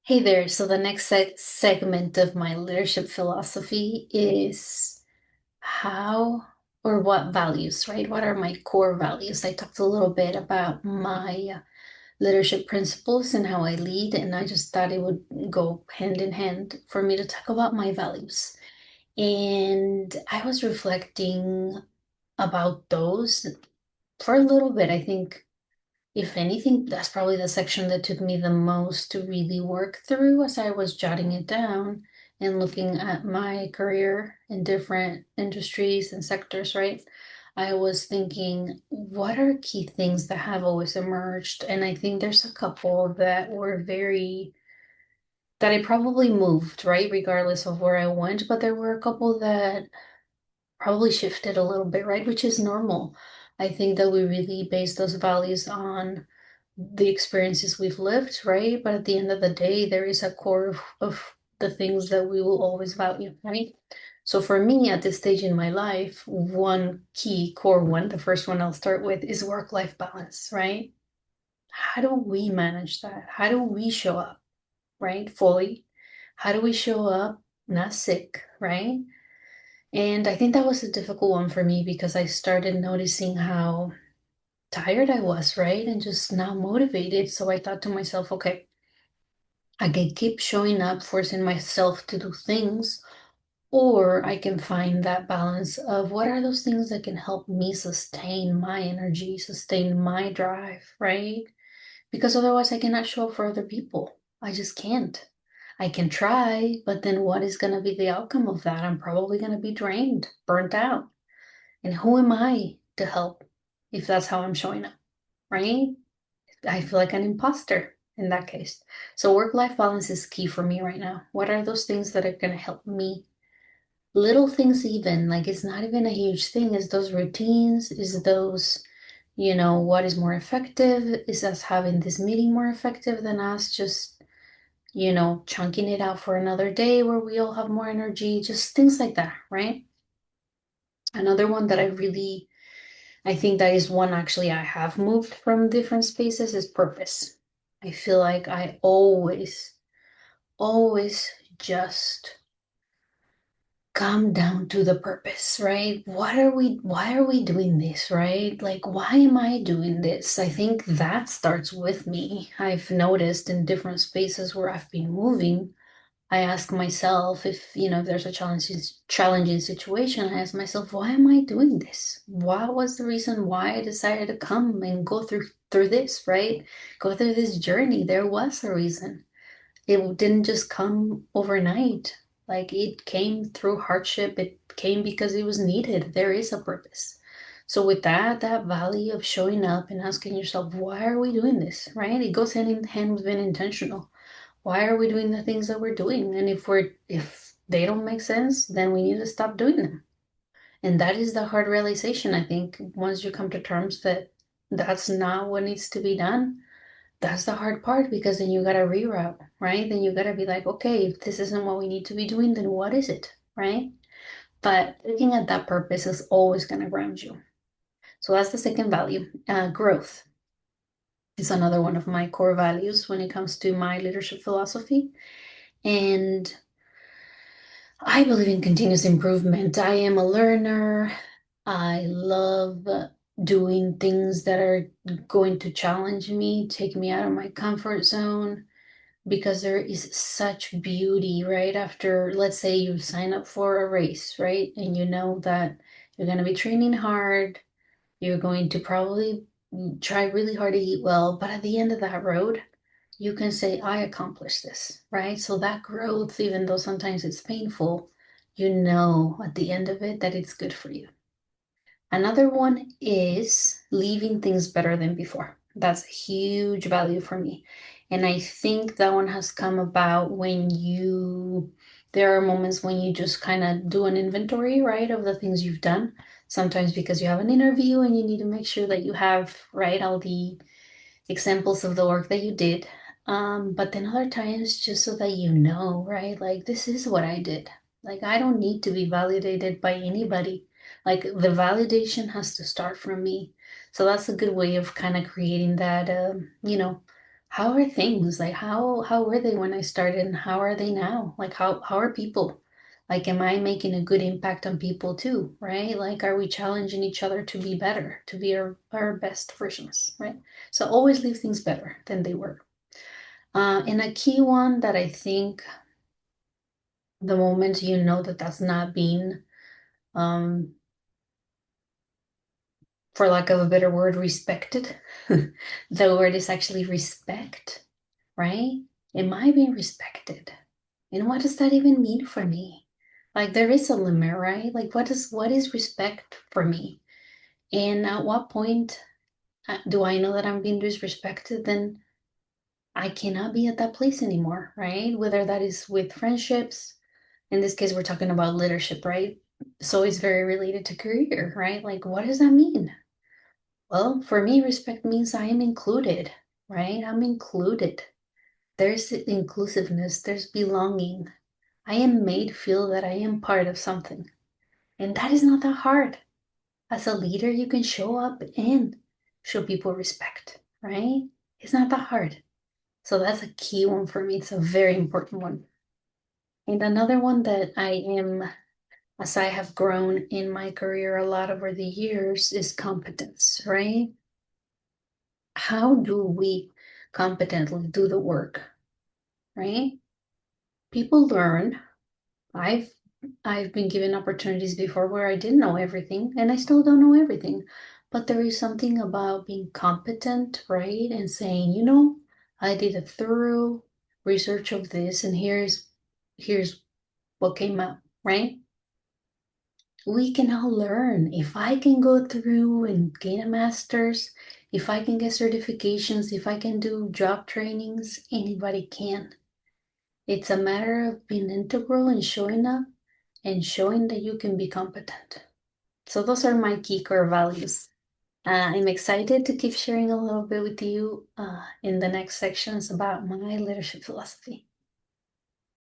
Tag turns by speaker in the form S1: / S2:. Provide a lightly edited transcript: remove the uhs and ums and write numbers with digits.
S1: Hey there. So the next segment of my leadership philosophy is how or what values, right? What are my core values? I talked a little bit about my leadership principles and how I lead, and I just thought it would go hand in hand for me to talk about my values. And I was reflecting about those for a little bit. I think if anything, that's probably the section that took me the most to really work through as I was jotting it down and looking at my career in different industries and sectors, right? I was thinking, what are key things that have always emerged? And I think there's a couple that were that I probably moved, right? Regardless of where I went, but there were a couple that probably shifted a little bit, right? Which is normal. I think that we really base those values on the experiences we've lived, right? But at the end of the day, there is a core of the things that we will always value, right? So for me, at this stage in my life, one key core one, the first one I'll start with is work-life balance, right? How do we manage that? How do we show up, right? Fully. How do we show up not sick, right? And I think that was a difficult one for me because I started noticing how tired I was, right? And just not motivated. So I thought to myself, okay, I can keep showing up, forcing myself to do things, or I can find that balance of what are those things that can help me sustain my energy, sustain my drive, right? Because otherwise I cannot show up for other people. I just can't. I can try, but then what is going to be the outcome of that? I'm probably going to be drained, burnt out. And who am I to help if that's how I'm showing up, right? I feel like an imposter in that case. So work-life balance is key for me right now. What are those things that are going to help me? Little things even, like it's not even a huge thing. Is those routines? Is those, what is more effective? Is us having this meeting more effective than us just, chunking it out for another day where we all have more energy? Just things like that, right? Another one that I think that is one actually I have moved from different spaces is purpose. I feel like I always just come down to the purpose, right? Why are we doing this, right? Like, why am I doing this? I think that starts with me. I've noticed in different spaces where I've been moving, I ask myself if there's a challenging situation, I ask myself, why am I doing this? What was the reason why I decided to come and go through this, right? Go through this journey. There was a reason. It didn't just come overnight. Like it came through hardship. It came because it was needed. There is a purpose. So with that value of showing up and asking yourself, why are we doing this, right? It goes hand in hand with being intentional. Why are we doing the things that we're doing? And if they don't make sense, then we need to stop doing them. And that is the hard realization, I think, once you come to terms that that's not what needs to be done. That's the hard part because then you gotta reroute, right? Then you gotta be like, okay, if this isn't what we need to be doing, then what is it, right? But looking at that purpose is always gonna ground you. So that's the second value. Growth is another one of my core values when it comes to my leadership philosophy. And I believe in continuous improvement. I am a learner. I love doing things that are going to challenge me, take me out of my comfort zone, because there is such beauty, right? After, let's say you sign up for a race, right? And you know that you're going to be training hard, you're going to probably try really hard to eat well, but at the end of that road, you can say, I accomplished this, right? So that growth, even though sometimes it's painful, you know at the end of it that it's good for you. Another one is leaving things better than before. That's a huge value for me. And I think that one has come about there are moments when you just kind of do an inventory, right, of the things you've done. Sometimes because you have an interview and you need to make sure that you have, right, all the examples of the work that you did. But then other times just so that you know, right? Like this is what I did. Like I don't need to be validated by anybody. Like the validation has to start from me. So that's a good way of kind of creating that, how are things? Like how were they when I started and how are they now? Like how are people? Like am I making a good impact on people too, right? Like are we challenging each other to be better, to be our best versions, right? So always leave things better than they were. And a key one that I think the moment you know that that's not being, um, for lack of a better word, respected, the word is actually respect, right? Am I being respected? And what does that even mean for me? Like there is a limit, right? Like what is respect for me? And at what point do I know that I'm being disrespected? Then I cannot be at that place anymore, right? Whether that is with friendships, in this case, we're talking about leadership, right? So it's very related to career, right? Like, what does that mean? Well, for me, respect means I am included, right? I'm included. There's inclusiveness, there's belonging. I am made feel that I am part of something. And that is not that hard. As a leader, you can show up and show people respect, right? It's not that hard. So that's a key one for me. It's a very important one. And another one that I am, as I have grown in my career a lot over the years, is competence, right? How do we competently do the work, right? People learn. I've I've been given opportunities before where I didn't know everything, and I still don't know everything. But there is something about being competent, right? And saying, I did a thorough research of this, and here's what came out, right? We can all learn. If I can go through and gain a master's, if I can get certifications, if I can do job trainings, anybody can. It's a matter of being integral and showing up and showing that you can be competent. So those are my key core values. I'm excited to keep sharing a little bit with you in the next sections about my leadership philosophy.